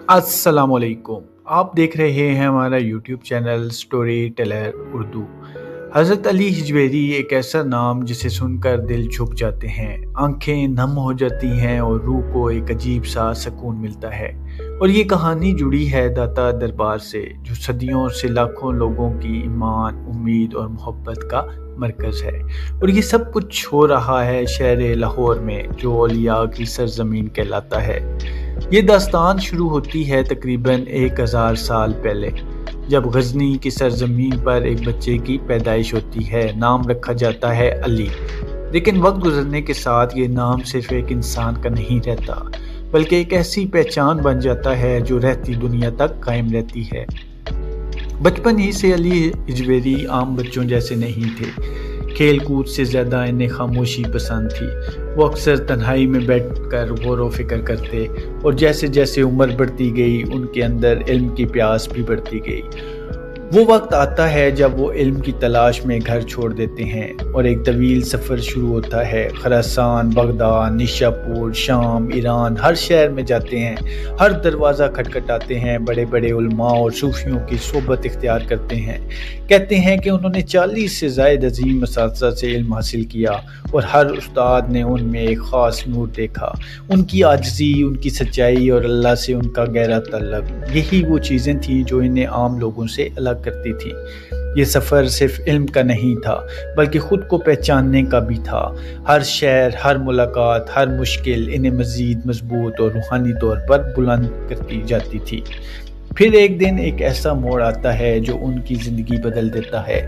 अस्सलाम वालेकुम। आप देख रहे हैं हमारा YouTube channel story teller Urdu. हज़रत अली हिजवेरी एक ऐसा नाम जिसे सुनकर दिल झुक जाते हैं, आंखें नम हो जाती हैं और रूह को एक अजीब सा सुकून मिलता है। और ये कहानी जुड़ी है दाता दरबार से, जो सदियों से लाखों लोगों की ईमान, उम्मीद और मोहब्बत का मरकज़ है। और ये सब कुछ हो रहा है शहर लाहौर में, जो औलिया की सरजमीन कहलाता है। ये दास्तान शुरू होती है तकरीबन 1000 साल पहले, जब गजनी की सरजमीन पर एक बच्चे की पैदाइश होती है। नाम रखा जाता है अली। लेकिन वक्त गुजरने के साथ ये नाम सिर्फ एक इंसान का नहीं रहता, बल्कि एक ऐसी पहचान बन जाता है जो रहती दुनिया तक कायम रहती है। बचपन ही से अली हिजवेरी आम बच्चों जैसे नहीं थे। खेल कूद से ज़्यादा इन्हें खामोशी पसंद थी। वो अक्सर तन्हाई में बैठकर गौर व फिक्र करते, और जैसे जैसे उम्र बढ़ती गई उनके अंदर इल्म की प्यास भी बढ़ती गई। वो वक्त आता है जब वो इल्म की तलाश में घर छोड़ देते हैं और एक तवील सफ़र शुरू होता है। खरासान, बगदाद, निशापुर, शाम, ईरान, हर शहर में जाते हैं। हर दरवाज़ा खटखटाते हैं। बड़े बड़े उलमा और सूफियों की सोबत इख्तियार करते हैं। कहते हैं कि उन्होंने 40 से ज़ायद अजीम असातिज़ा से इल्म हासिल किया, और हर उस्ताद ने उनमें एक ख़ास नूर देखा। उनकी आजिज़ी, उनकी सच्चाई और अल्लाह से उनका गहरा तल्लुक़, यही वो चीज़ें थीं जो इन्हें आम लोगों से अलग करती थी। ये सफ़र सिर्फ इल्म का नहीं था, बल्कि ख़ुद को पहचानने का भी था। हर शहर, हर मुलाकात, हर मुश्किल इन्हें मज़ीद मजबूत और रूहानी तौर पर बुलंद करती जाती थी। फिर एक दिन एक ऐसा मोड़ आता है जो उनकी ज़िंदगी बदल देता है।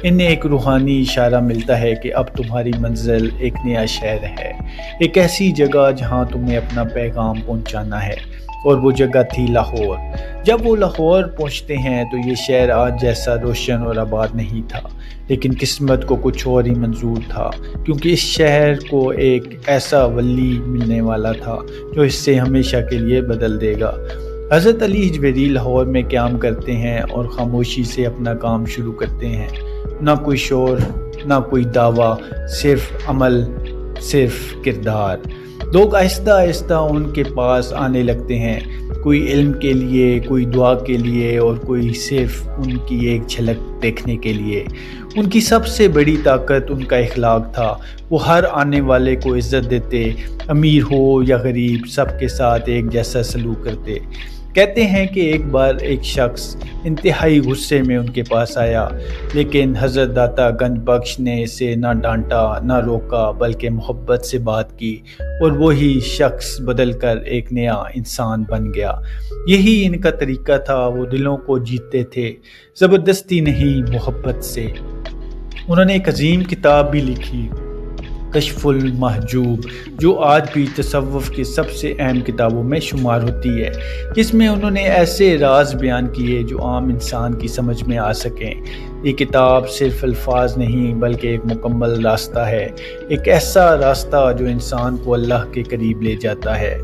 इन्हें एक रूहानी इशारा मिलता है कि अब तुम्हारी मंजिल एक नया शहर है, एक ऐसी जगह जहां तुम्हें अपना पैगाम पहुंचाना है। और वो जगह थी लाहौर। जब वो लाहौर पहुंचते हैं तो ये शहर आज जैसा रोशन और आबाद नहीं था, लेकिन किस्मत को कुछ और ही मंजूर था, क्योंकि इस शहर को एक ऐसा वली मिलने वाला था जो इससे हमेशा के लिए बदल देगा। हज़रत अली हिजवेरी लाहौर में क़याम करते हैं और खामोशी से अपना काम शुरू करते हैं। ना कोई शोर, ना कोई दावा, सिर्फ अमल, सिर्फ किरदार। लोग आहिस्ता आहिस्ता उनके पास आने लगते हैं, कोई इल्म के लिए, कोई दुआ के लिए, और कोई सिर्फ उनकी एक झलक देखने के लिए। उनकी सबसे बड़ी ताकत उनका इखलाक था। वो हर आने वाले को इज़्ज़त देते, अमीर हो या गरीब, सबके साथ एक जैसा सलूक करते। कहते हैं कि एक बार एक शख्स इंतहाई गुस्से में उनके पास आया, लेकिन हज़रत दाता गंज बख्श ने इसे ना डांटा, ना रोका, बल्कि मोहब्बत से बात की, और वही शख्स बदल कर एक नया इंसान बन गया। यही इनका तरीका था। वो दिलों को जीतते थे, ज़बरदस्ती नहीं, मोहब्बत से। उन्होंने एक अजीम किताब भी लिखी, कश्फुल महजूब, जो आज भी तसव्वुफ़ की सबसे अहम किताबों में शुमार होती है, जिसमें उन्होंने ऐसे राज बयान किए जो आम इंसान की समझ में आ सकें। ये किताब सिर्फ अल्फाज नहीं, बल्कि एक मुकम्मल रास्ता है, एक ऐसा रास्ता जो इंसान को अल्लाह के करीब ले जाता है।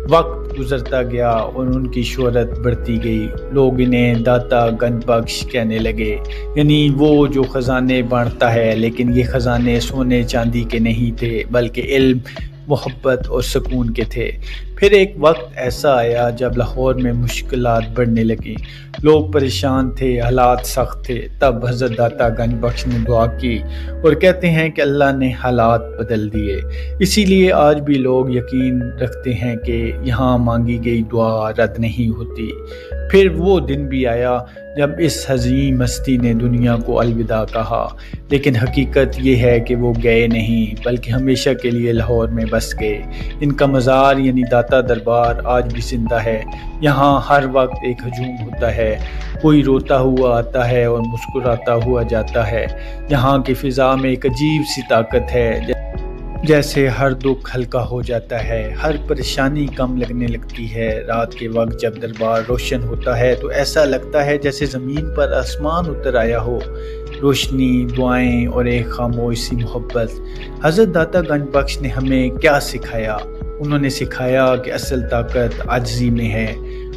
वक्त गुजरता गया और उनकी शोहरत बढ़ती गई। लोग इन्हें दाता गंज बख्श कहने लगे, यानी वो जो ख़जाने बांटता है, लेकिन ये ख़जाने सोने चांदी के नहीं थे, बल्कि इल्म, मोहब्बत और सुकून के थे। फिर एक वक्त ऐसा आया जब लाहौर में मुश्किलात बढ़ने लगी। लोग परेशान थे, हालात सख्त थे। तब हज़रत दाता गंज बख्श ने दुआ की, और कहते हैं कि अल्लाह ने हालात बदल दिए। इसीलिए आज भी लोग यकीन रखते हैं कि यहाँ मांगी गई दुआ रद्द नहीं होती। फिर वो दिन भी आया जब इस हज़ीम हस्ती ने दुनिया को अलविदा कहा, लेकिन हकीकत ये है कि वो गए नहीं, बल्कि हमेशा के लिए लाहौर में बस गए। इनका मज़ार यानी दाता दरबार आज भी जिंदा है। यहाँ हर वक्त एक हजूम होता है, कोई रोता हुआ आता है और मुस्कुराता हुआ जाता है। यहाँ की फ़िज़ा में एक अजीब सी ताकत है, जैसे हर दुख हल्का हो जाता है, हर परेशानी कम लगने लगती है। रात के वक्त जब दरबार रोशन होता है तो ऐसा लगता है जैसे ज़मीन पर आसमान उतर आया हो। रोशनी, दुआएं और एक खामोश सी मोहब्बत। हज़रत दाता गंज बख्श ने हमें क्या सिखाया? उन्होंने सिखाया कि असल ताकत आजिज़ी में है।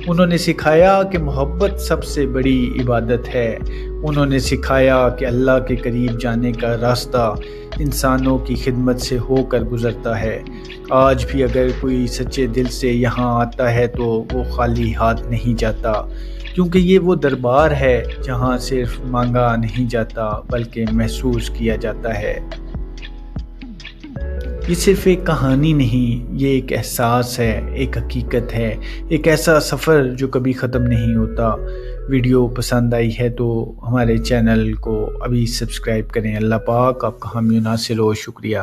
انہوں نے سکھایا کہ محبت سب سے بڑی عبادت ہے۔ انہوں نے سکھایا کہ اللہ کے قریب جانے کا راستہ انسانوں کی خدمت سے ہو کر گزرتا ہے۔ آج بھی اگر کوئی سچے دل سے یہاں آتا ہے تو وہ خالی ہاتھ نہیں جاتا، کیونکہ یہ وہ دربار ہے جہاں صرف مانگا نہیں جاتا بلکہ محسوس کیا جاتا ہے۔ یہ صرف ایک کہانی نہیں، یہ ایک احساس ہے، ایک حقیقت ہے، ایک ایسا سفر جو کبھی ختم نہیں ہوتا۔ ویڈیو پسند آئی ہے تو ہمارے چینل کو ابھی سبسکرائب کریں۔ اللہ پاک آپ کا حامی و ناصر ہو۔ شکریہ۔